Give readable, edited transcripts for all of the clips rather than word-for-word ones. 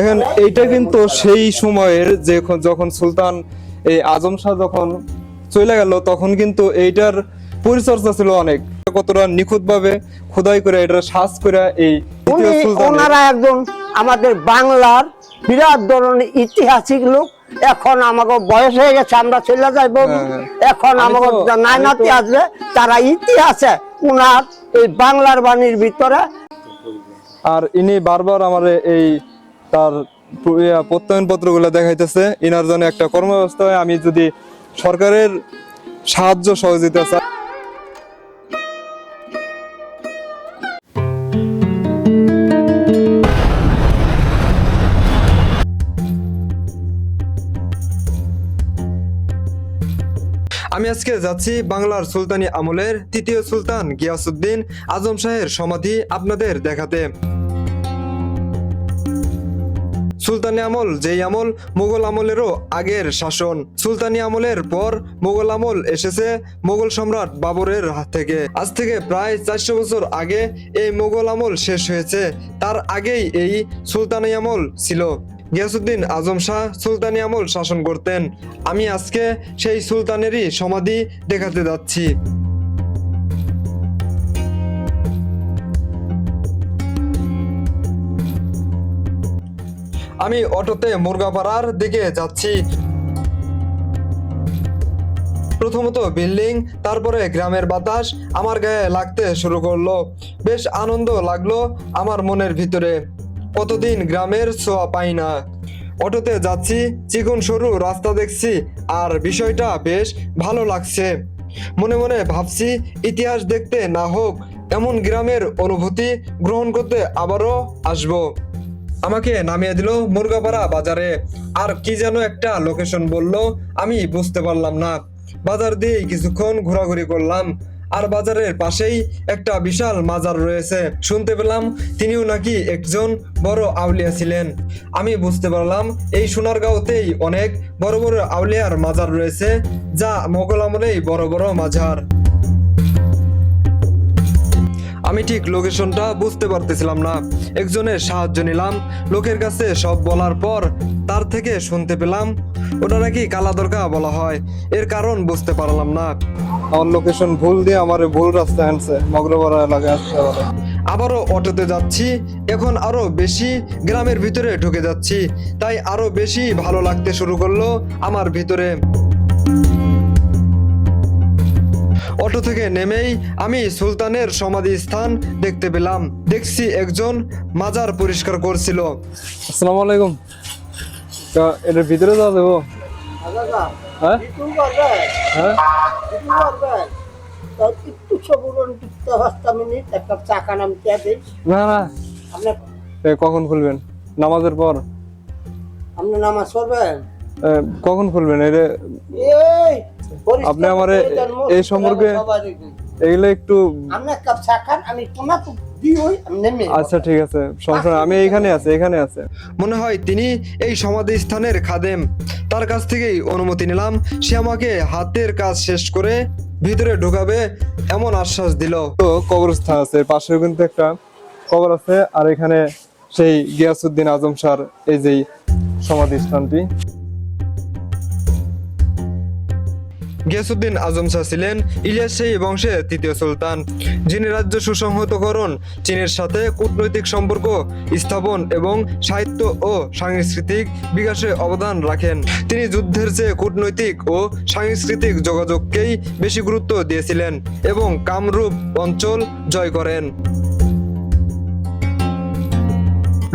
দেখেন এইটা কিন্তু সেই সময়ের যে যখন সুলতান এই আজম শাহ যখন চলে গেল তখন কিন্তু এইটার পরিচর্যা ছিল অনেক, কতটা নিখুঁত ভাবে খোদাই করে এটা সাজ করে এই দ্বিতীয় সুলতান। ওনারা একজন আমাদের বাংলার বিরাট ধরনের ঐতিহাসিক লোক। এখন আমাকে বয়স হয়ে গেছে, আমরা চলে যাইব, এখন আমাকে নাইনাতি আসবে, তারা ইতিহাসে উনার এই বাংলার বাণীর ভিতরে। আর ইনি বারবার আমার এই তার প্রত্যয়ন পত্রগুলো দেখাইতেছে, ইনার জন্য একটা কর্মব্যবস্থা হয়। আমি যদি সরকারের সাহায্য সহযোগিতা চাই। আমি আজকে যাচ্ছি বাংলার সুলতানি আমলের তৃতীয় সুলতান গিয়াসউদ্দিন আজম শাহের সমাধি আপনাদের দেখাতে। সুলতানি আমল যেই আমল মোগল আমলেরও আগের শাসন। সুলতানি আমলের পর মোগল আমল এসেছে মোগল সম্রাট বাবরের হাত থেকে। আজ থেকে প্রায় 400 বছর আগে এই মোগল আমল শেষ হয়েছে, তার আগেই এই সুলতানি আমল ছিল। গিয়াসউদ্দিন আজম শাহ সুলতানি আমল শাসন করতেন। আমি আজকে সেই সুলতানেরই সমাধি দেখাতে যাচ্ছি। আমি অটোতে মুরগাপাড়ার দিকে যাচ্ছি। প্রথমত বিল্ডিং, তারপরে গ্রামের বাতাস আমার গায়ে লাগতে শুরু করলো। বেশ আনন্দ লাগলো আমার মনের ভিতরে। কতদিন গ্রামের ছোঁয়া পাই না। অটোতে যাচ্ছি, চিকন সরু রাস্তা দেখছি আর বিষয়টা বেশ ভালো লাগছে। মনে মনে ভাবছি ইতিহাস দেখতে না হোক এমন গ্রামের অনুভূতি গ্রহণ করতে আবারও আসবো। আমাকে নামিয়ে দিল মুরগাপাড়া বাজারে। আর কি যেন একটা লোকেশন বলল, আমি বুঝতে পারলাম না। বাজার দিয়ে কিছুক্ষণ ঘোরাঘুরি করলাম। আর বাজারের পাশেই একটা বিশাল মাজার রয়েছে। শুনতে পেলাম তিনিও নাকি একজন বড় আউলিয়া ছিলেন। আমি বুঝতে পারলাম এই সোনারগাঁওতেই অনেক বড় বড় আউলিয়ার মাজার রয়েছে, যা মোগল আমলেই বড় বড় মাজার। আমি ঠিক লোকেশনটা বুঝতে পারতেছিলাম না। একজনের সাহায্য নিলাম। লোকের কাছে সব বলার পর তার থেকে শুনতে পেলাম ওটা নাকি কালাদরগা বলা হয়। এর কারণ বুঝতে পারলাম না। আমার লোকেশন ভুল দিয়ে আমার ভুল রাস্তা আনছে, মগরপাড়া এলাকায় আসতে হবে। আবারও অটোতে যাচ্ছি। এখন আরো বেশি গ্রামের ভিতরে ঢুকে যাচ্ছি, তাই আরো বেশি ভালো লাগতে শুরু করলো আমার ভিতরে। অটো থেকে নেমেই আমি সুলতানের সমাধি স্থান দেখতে পেলাম। দেখছি একজন মাজার পরিষ্কার করছিল। আসসালামু আলাইকুম। এটার ভিতরে যাওয়া দেবো? হ্যাঁ হ্যাঁ, না না, কখন খুলবেন? নামাজের পর। আপনি নামাজ পড়বেন? কখন খুলবেন? এটা আপনি আমার এই সম্পর্কে এগুলো একটু। আচ্ছা ঠিক আছে, সমস্যা নেই, আমি এখানে আছে। মনে হয় তিনি এই সমাধি স্থানের খাদেম। তার কাছ থেকেই অনুমতি নিলাম। সে আমাকে হাতের কাজ শেষ করে ভিতরে ঢোকাবে এমন আশ্বাস দিল। তো কবরস্থান আছে পাশে, কিন্তু একটা কবর আছে। আর এখানে সেই গিয়াসউদ্দিন আজম শাহর এই যে সমাধি স্থানটি। গিয়াসউদ্দিন আজম শাহ ছিলেন ইলিয়াস শাহী বংশের তৃতীয় সুলতান, যিনি রাজ্য সুসংহতকরণ, চীনের সাথে কূটনৈতিক সম্পর্ক স্থাপন এবং সাহিত্য ও সাংস্কৃতিক বিকাশে অবদান রাখেন। তিনি যুদ্ধের চেয়ে কূটনৈতিক ও সাংস্কৃতিক যোগাযোগকেই বেশি গুরুত্ব দিয়েছিলেন এবং কামরূপ অঞ্চল জয় করেন।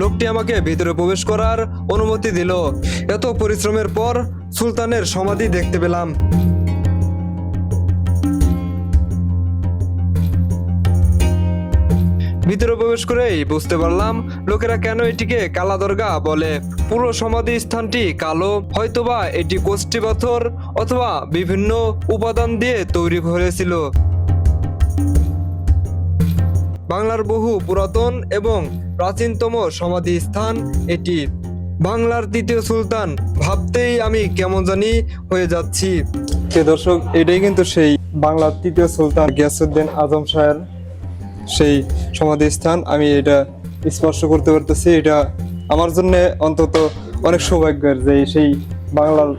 লোকটি আমাকে ভিতরে প্রবেশ করার অনুমতি দিল। এত পরিশ্রমের পর সুলতানের সমাধি দেখতে পেলাম। ভিতরে প্রবেশ করেই বুঝতে পারলাম লোকেরা কেন এটিকে কালা দরগা বলে। পুরো সমাধি স্থানটি কালো, হয়তোবা এটি কষ্টি পাথর অথবা বিভিন্ন উপাদান দিয়ে তৈরি হয়েছিল। বাংলার বহু পুরাতন এবং প্রাচীনতম সমাধি স্থান এটি। বাংলার তৃতীয় সুলতান ভাবতেই আমি কেমন জানি হয়ে যাচ্ছি। দর্শক, এটাই কিন্তু সেই বাংলার তৃতীয় সুলতান গিয়াসউদ্দিন আজম শাহের সেই সমাধি স্থান। আমি এটা স্পর্শ করতে পারতেছি। এটা আমার জন্য অন্তত অনেক সৌভাগ্যের যে সেই বাংলার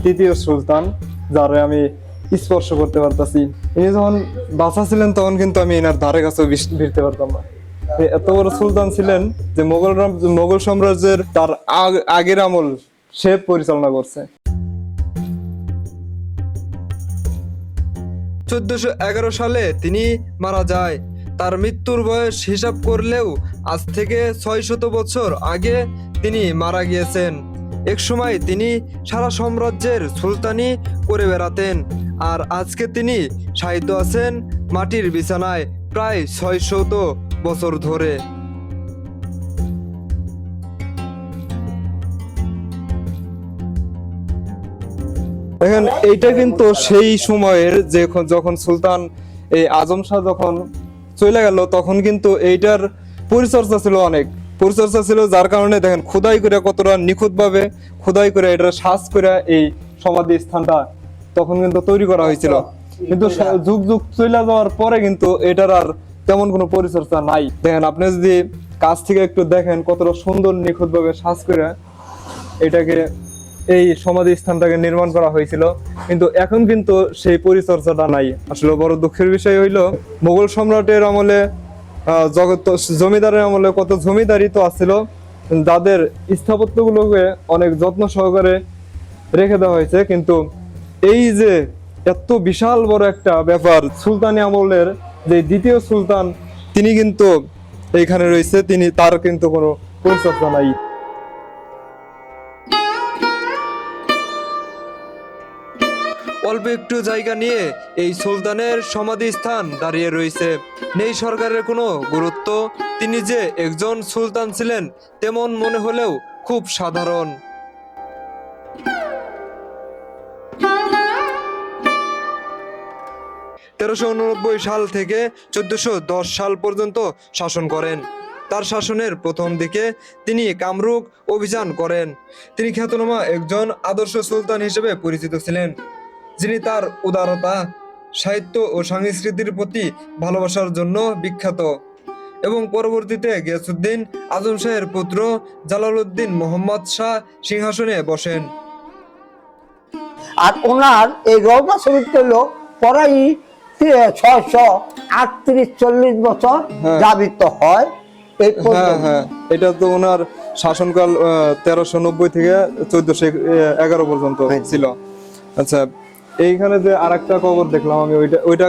তৃতীয় সুলতান যারে আমি স্পর্শ করতে পারতাছি। ইনি যখন বাচ্চা ছিলেন তখন কিন্তু আমি এনার ধারে কাছেও ভিড়তে পারতাম না। এত বড় সুলতান ছিলেন যে মোগল সাম্রাজ্যের তার আগের আমল সে পরিচালনা করছে। 1411 সালে তিনি মারা যায়। তার মৃত্যুর বয়স হিসাব করলেও আজ থেকে 600 বছর আগে তিনি মারা গিয়েছেন। এক সময় তিনি সারা সাম্রাজ্যের সুলতানি করে বেড়াতেন, আর আজকে তিনি শায়িত আছেন মাটির বিছানায় প্রায় 600 বছর ধরে। দেখেন এইটা কিন্তু সেই সময়ের যে যখন সুলতান এই আজম শাহ যখন চলে গেল তখন কিন্তু এইটার পরিচর্যা ছিল, অনেক পরিচর্যা ছিল, যার কারণে দেখেন খোদাই করে কতটা নিখুঁত ভাবে খোদাই করে এটা সাজ করে এই সমাধি স্থানটা তখন কিন্তু তৈরি করা হয়েছিল। কিন্তু যুগ যুগ চলে যাওয়ার পরে কিন্তু এটার আর তেমন কোনো পরিচর্যা নাই। দেখেন আপনি যদি কাছ থেকে একটু দেখেন কতটা সুন্দর নিখুঁত ভাবে সাজ করে এটাকে এই সমাধি স্থানটাকে নির্মাণ করা হয়েছিল, কিন্তু এখন কিন্তু সেই পরিচর্যাটা নাই। আসলে বড় দুঃখের বিষয় হইলো মোগল সম্রাটের আমলে জমিদারের আমলে কত জমিদারি তো আছিল, যাদের স্থাপত্যগুলোকে অনেক যত্ন সহকারে রেখে দেওয়া হয়েছে, কিন্তু এই যে এত বিশাল বড় একটা ব্যাপার সুলতানি আমলের যে দ্বিতীয় সুলতান তিনি কিন্তু এইখানে রয়েছে, তার কিন্তু কোনো পরিচর্যা নাই। অল্প একটু জায়গা নিয়ে এই সুলতানের সমাধি স্থান দাঁড়িয়ে রয়েছে। নেই সরকারের কোনো গুরুত্ব, তিনি যে একজন সুলতান ছিলেন তেমন মনে হলেও খুব সাধারণ। 1389 সাল থেকে 1410 সাল পর্যন্ত শাসন করেন। তার শাসনের প্রথম দিকে তিনি কামরূপ অভিযান করেন। তিনি খ্যাতনামা একজন আদর্শ সুলতান হিসেবে পরিচিত ছিলেন, যিনি তার উদারতা, সাহিত্য ও সংস্কৃতির প্রতি ভালোবাসার জন্য বিখ্যাত। এবং পরবর্তীতে গিয়াসউদ্দিন আজম শাহের পুত্র জালালউদ্দিন মোহাম্মদ শাহ সিংহাসনে বসেন। আর ওনার এই রওজা শরীফ হলো প্রায় 638-40 বছর যাবিত হয়। এটা তো ওনার শাসনকাল 1390 থেকে 1411 পর্যন্ত ছিল। আচ্ছা, এইখানে যে আরেকটা কবর দেখলাম আমি, ওইটা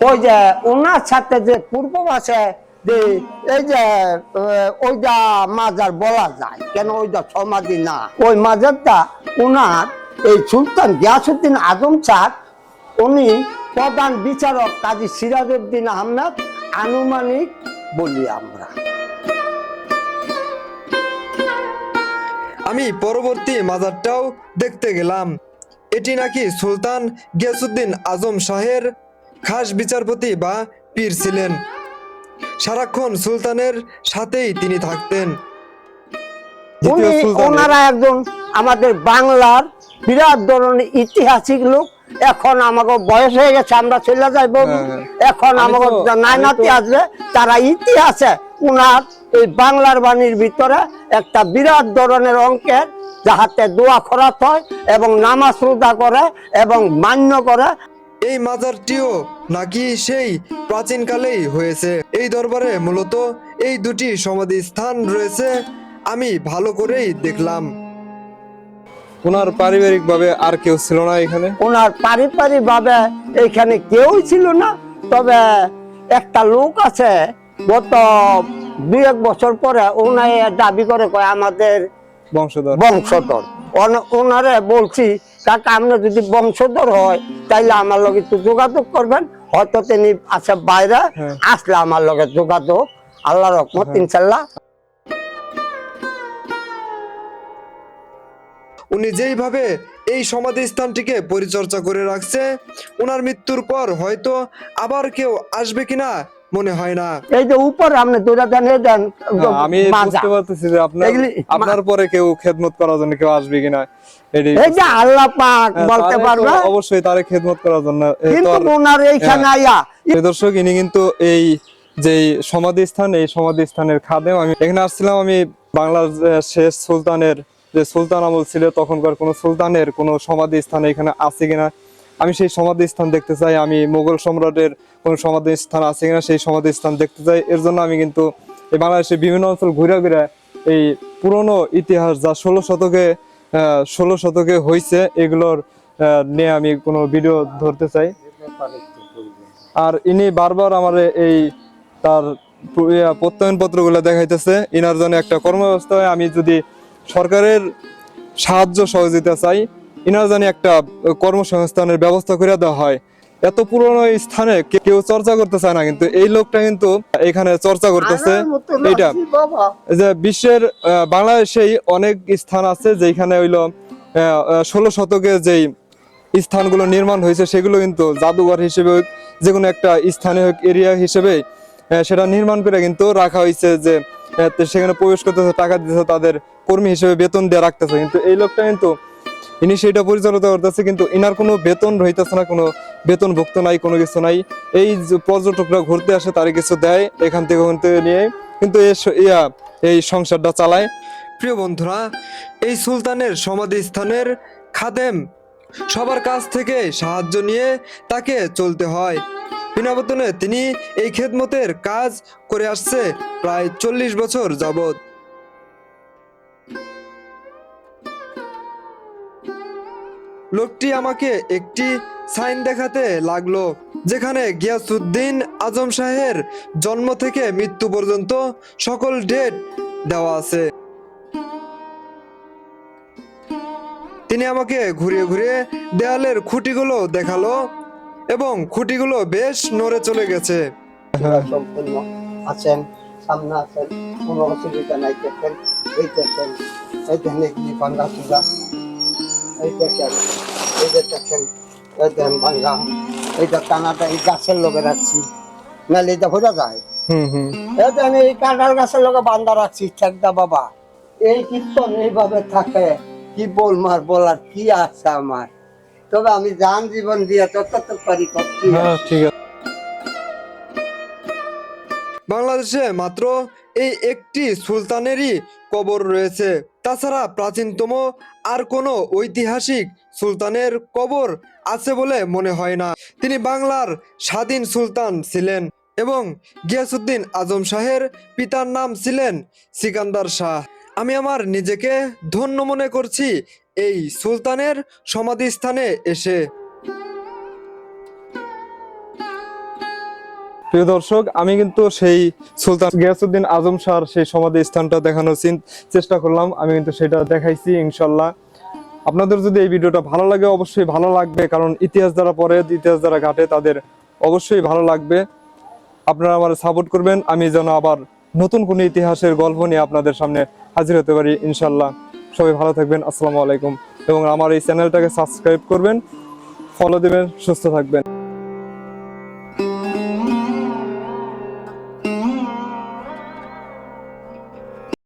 ওই যে ওনার সাথে যে পূর্ব পাশে যে এই যে ওইটা মাজার বলা যায়, কেন ওইটা সমাধি না, ওই মাজারটা ওনার এই সুলতান গিয়াসউদ্দিন আজম শাহ, উনি প্রধান বিচারক কাজী সিরাজউদ্দিন আহমেদ আনুমানিক বলি আমরা। আমি পরবর্তী মাজারটাও দেখতে গেলাম। এটি নাকি সুলতান গিয়াসউদ্দিন আজম শাহের খাস বিচারপতি বা পীর ছিলেন। সারাক্ষণ সুলতানের সাথেই তিনি থাকতেন। ওনারা একজন আমাদের বাংলার বিরাট ধরনের ঐতিহাসিক লোক। এখন আমাকে বয়স হয়ে গেছে, আমরা চলে যাইব, এখন আমাকে নাতি আসবে, তারা ইতিহাসে উনার এই বাংলার বাণীর ভিতরে একটা বিরাট ধরনের অঙ্কের যাহাতে দোয়া খরাত হয় এবং নামাজ রোজা করে এবং মান্য করে। এই মাজারটিও নাকি সেই প্রাচীনকালেই হয়েছে। এই দরবারে মূলত এই দুটি সমাধি স্থান রয়েছে, আমি ভালো করেই দেখলাম। ওনার পারিবারিক ভাবে আর কেউ ছিল না এখানে? ওনার পারিবারিক ভাবে এখানে কেউই ছিল না, তবে একটা লোক আছে গত 2-1 বছর পরে ওনায় দাবি করে কয় আমাদের বংশধর। ওনারে বলছি কাকা আপনি যদি বংশধর হয় তাইলে আমার লগে একটু যোগাযোগ করবেন, হয়তো তিনি আছে বাইরে, আসলে আমার লগে যোগাযোগ, আল্লাহর রহমত ইনশাল্লাহ। উনি যেইভাবে এই সমাধি স্থানটিকে পরিচর্যা করে রাখছে, ওনার মৃত্যুর পর হয়তো আবার কেউ আসবে কিনা মনে হয় না। এই যে উপরে আপনি দুইটা দেন, আমি বুঝতে পারতেছি যে আপনার পরে কেউ খেদমত করার জন্য কেউ আসবে কিনা, এই যে আল্লাহ পাক বলতে পারবে, অবশ্যই তারে খেদমত করার জন্য। কিন্তু ওনার এইখানে আইয়া দর্শক, ইনি কিন্তু এই যে সমাধি স্থান, এই সমাধি স্থানের খাদেম। আমি এখানে আসছিলাম, আমি বাংলার যে শেষ সুলতানের যে সুলতান আমল ছিল তখনকার কোনো সুলতানের কোনো সমাধি স্থান এখানে আছে কিনা, আমি সেই সমাধি স্থান দেখতে চাই। আমি মোগল সম্রাটের কোনো সমাধি স্থান আছে কিনা সেই সমাধি স্থান দেখতে চাই। এর জন্য আমি কিন্তু এই বাংলাদেশের বিভিন্ন অঞ্চল ঘুরে ঘুরে এই পুরনো ইতিহাস যা 16 শতকে হয়েছে এগুলোর নিয়ে আমি কোনো ভিডিও ধরতে চাই। আর ইনি বারবার আমার এই তার প্রত্যয়ন পত্রগুলো দেখাইতেছে। ইনার জন্য একটা কর্মব্যবস্থা হয়, আমি যদি সরকারের সাহায্য সহযোগিতা চাই, ইনার জন্য একটা কর্মসংস্থানের ব্যবস্থা করে দেওয়া হয়। এত পুরনো স্থানে কেউ চর্চা করতে চায় না, কিন্তু এই লোকটা কিন্তু এখানে চর্চা করতেছে। এইটা যে বিশ্বের বাংলাদেশেই অনেক স্থান আছে যেখানে হইলো 16 শতকে যেই স্থানগুলো নির্মাণ হয়েছে সেগুলো কিন্তু জাদুঘর হিসেবে হোক, যে কোনো একটা স্থানীয় এরিয়া হিসেবে সেটা নির্মাণ করে কিন্তু রাখা হয়েছে, যে সেখানে প্রবেশ করতেছে, টাকা দিতেছে, তাদের কর্মী হিসেবে বেতন দিয়ে রাখতেছে। কিন্তু এই লোকটা কিন্তু ইনি সেটা পরিচালিত করতেছে, কিন্তু ইনার কোনো বেতন রইতেছে না, কোনো বেতন ভুক্ত নাই, কোনো কিছু নাই। এই যে পর্যটকরা ঘুরতে আসে তারা কিছু দেয় এখান থেকে ওখান থেকে নিয়ে, কিন্তু এই সংসারটা চালায়। প্রিয় বন্ধুরা, এই সুলতানের সমাধি স্থানের খাদেম সবার কাছ থেকে সাহায্য নিয়ে তাকে চলতে হয়। বিনা বেতনে তিনি এই খেদমতের কাজ করে আসছে প্রায় 40 বছর যাবত। লোকটি আমাকে একটি সাইন দেখাতে লাগলো, যেখানে গিয়াসউদ্দিন আজম শাহের জন্ম থেকে মৃত্যু পর্যন্ত সকল ডেট দেওয়া আছে। তিনি আমাকে ঘুরিয়ে ঘুরিয়ে দেয়ালের খুঁটিগুলো দেখালো এবং খুঁটিগুলো বেশ নড়ে চলে গেছে। সম্পূর্ণ আছেন, সামনে আছেন, কোনো অসুবিধা নাই। দেখেন, এই দেখেন, এই দেখেন এগুলি ভাঙ্গা চুলা, এই দেখেন, এই যে দেখেন, এই দেখেন ভাঙ্গা, এইটা টানাটা এই গাছের লগে রাখছি, নাহলে এটা বোঝা যায়। এই দেখেন এই কাঁঠাল গাছের লগে বান্ধা রাখছি ঠেকদা বাবা। এই কীর্তন এইভাবে থাকে, কি বলমার বলার কি আছে আমার, তবে আমি জান জীবন দিয়ে তত পারি করছি। ঠিক আছে। বাংলাদেশে মাত্র এই একটি সুলতানেরই কবর রয়েছে। তাছাড়া প্রাচীনতম আর কোনো ঐতিহাসিক সুলতানের কবর আছে বলে মনে হয় না। তিনি বাংলার স্বাধীন সুলতান ছিলেন এবং গিয়াসউদ্দিন আজম শাহের পিতার নাম ছিলেন সিকান্দার শাহ। আমি আমার নিজেকে ধন্য মনে করছি এই সুলতানের সমাধিস্থানে এসে। প্রিয় দর্শক, আমি কিন্তু সেই সুলতান গিয়াসউদ্দিন আজম শাহর সেই সমাধি স্থানটা দেখানোর চেষ্টা করলাম। আমি কিন্তু সেটা দেখাইছি ইনশাল্লাহ। আপনাদের যদি এই ভিডিওটা ভালো লাগে, অবশ্যই ভালো লাগবে, কারণ ইতিহাস যারা পড়ে, ইতিহাস যারা ঘাটে তাদের অবশ্যই ভালো লাগবে। আপনারা আমার সাপোর্ট করবেন, আমি যেন আবার নতুন কোনো ইতিহাসের গল্প নিয়ে আপনাদের সামনে হাজির হতে পারি ইনশাল্লাহ। সবাই ভালো থাকবেন, আসসালামু আলাইকুম। এবং আমার এই চ্যানেলটাকে সাবস্ক্রাইব করবেন, ফলো দেবেন, সুস্থ থাকবেন।